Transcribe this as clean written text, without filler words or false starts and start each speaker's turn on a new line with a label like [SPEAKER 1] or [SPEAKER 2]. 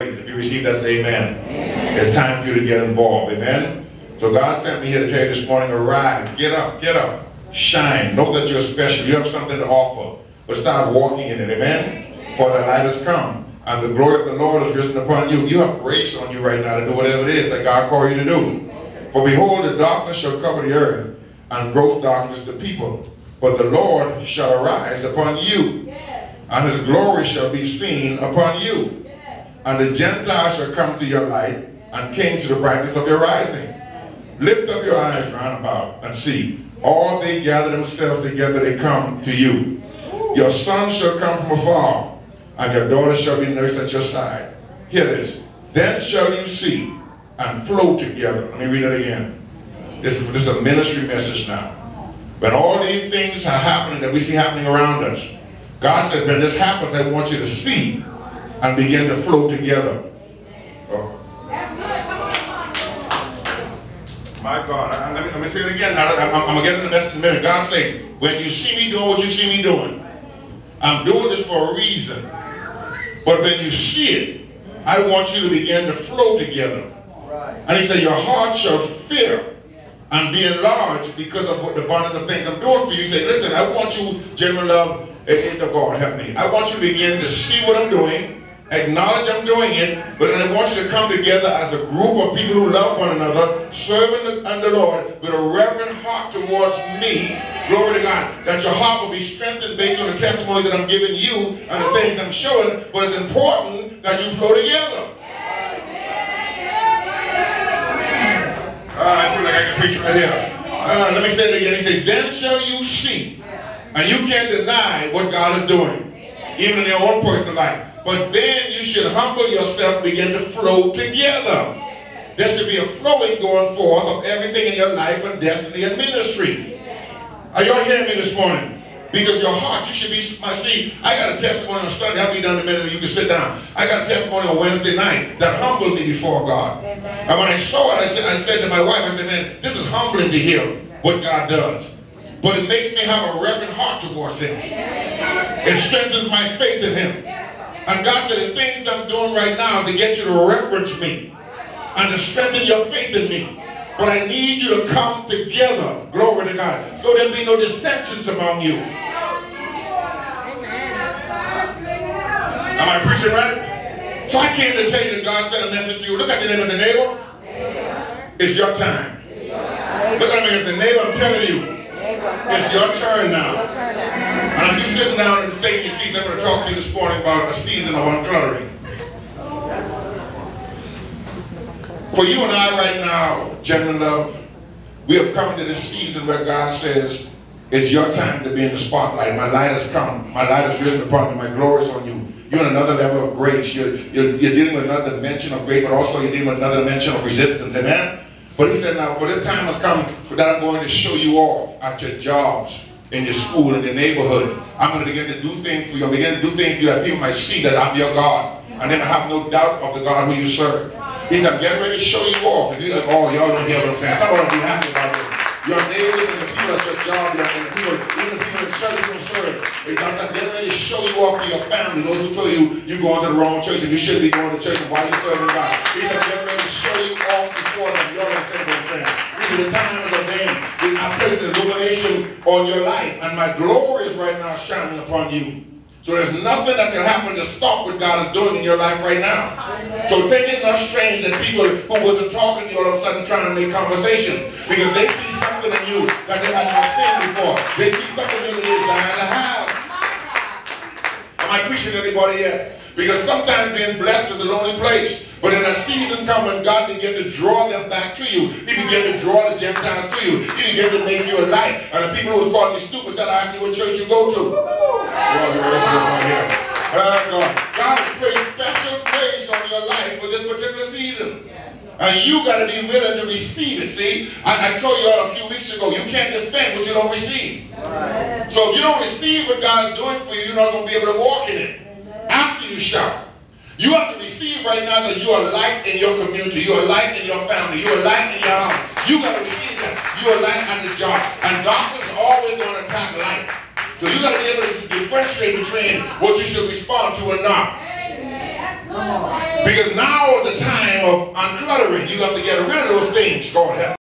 [SPEAKER 1] If you receive that, say amen. Amen. It's time for you to get involved. Amen. So God sent me here to tell you this morning, arise, get up, shine. Know that you're special. You have something to offer. But start walking in it. Amen. For the light has come, and the glory of the Lord is risen upon you. You have grace on you right now to do whatever it is that God called you to do. For behold, the darkness shall cover the earth, and gross darkness the people. But the Lord shall arise upon you, and his glory shall be seen upon you. And the Gentiles shall come to your light, and kings to the brightness of your rising. Lift up your eyes round about, and see. All they gather themselves together, they come to you. Your sons shall come from afar, and your daughters shall be nursed at your side. Hear this. Then shall you see, and flow together. Let me read it again. This is a ministry message now. When all these things are happening that we see happening around us, God said, when this happens, I want you to see and begin to flow together. Oh. My God, let me say it again. Now, I'm going to get into this in a minute. God said, when you see me doing what you see me doing, I'm doing this for a reason. But when you see it, I want you to begin to flow together. And he said, your heart shall fear and be enlarged because of what the abundance of things I'm doing for you. He said, listen, I want you, genuine love, God, help me. I want you to begin to see what I'm doing, acknowledge I'm doing it, but then I want you to come together as a group of people who love one another, serving the Lord with a reverent heart towards me. Glory to God. That your heart will be strengthened based on the testimony that I'm giving you and the things I'm showing, but it's important that you flow together. I feel like I can preach right here. Let me say it again. He said, then shall you see. And you can't deny what God is doing, even in your own personal life. But then you should humble yourself and begin to flow together. There should be a flowing going forth of everything in your life and destiny and ministry. Are y'all hearing me this morning? Because your heart, you should be, see, I got a testimony on Sunday. I'll be done in a minute. You can sit down. I got a testimony on Wednesday night that humbled me before God. And when I saw it, I said to my wife, I said, man, this is humbling to hear what God does. But it makes me have a reverent heart towards him. It strengthens my faith in him. And God said, the things I'm doing right now is to get you to reverence me and to strengthen your faith in me. But I need you to come together, glory to God, so there'll be no dissensions among you. Am I preaching right? So I came to tell you that God sent a message to you. Look at your neighbor and say, neighbor, it's your time. Look at me and say, neighbor, I'm telling you, it's your turn now. And as you're sitting down in the state you see, I'm going to talk to you this morning about a season of uncluttering. For you and I right now, genuine love, we have come to this season where God says, it's your time to be in the spotlight. My light has come. My light has risen upon you. My glory is on you. You're in another level of grace. You're dealing with another dimension of grace, but also you're dealing with another dimension of resistance. Amen? But he said, now, for this time has come that I'm going to show you off at your jobs, in your school, in your neighborhoods. I'm going to begin to do things for you. I'm begin to do things for you that people might see that I'm your God. And then I have no doubt of the God who you serve. He said, I'm getting ready to show you off. If you're like, oh, y'all don't hear what I'm saying. Somebody will be happy about this. Your neighbors and the people at your job, and the people, even the people in church you serve. I'm getting ready to show you off to your family. Those who tell you you're going to the wrong church and you should be going to church and why you serving God. He said, I'm getting ready to show you off before them. Y'all understand what I'm saying? He said, the time is ordained. I place an illumination on your life, and my glory is right now shining upon you. So there's nothing that can happen to stop what God is doing in your life right now. So take it not strange that people who wasn't talking to you all of a sudden trying to make conversation. Because they see something in you that they had not seen before. They see something in you that they had to have. Am I preaching to anybody yet? Because sometimes being blessed is a lonely place. But in a season comes when God begin to draw them back to you. He began to draw the Gentiles to you. He began to make you a light. And the people who was calling you stupid said, I asked you what church you go to. God has placed special grace on your life for this particular season. And you got to be willing to receive it. See, I told you all a few weeks ago, you can't defend what you don't receive. So if you don't receive what God is doing for you, you're not going to be able to walk in it. After you shout. You have to receive right now that you are light in your community. You are light in your family. You are light in your house. You got to receive that. You are light at the job. And darkness is always going to attack light. So you got to be able to differentiate between what you should respond to and not. Because now is the time of uncluttering. You have to get rid of those things. God help.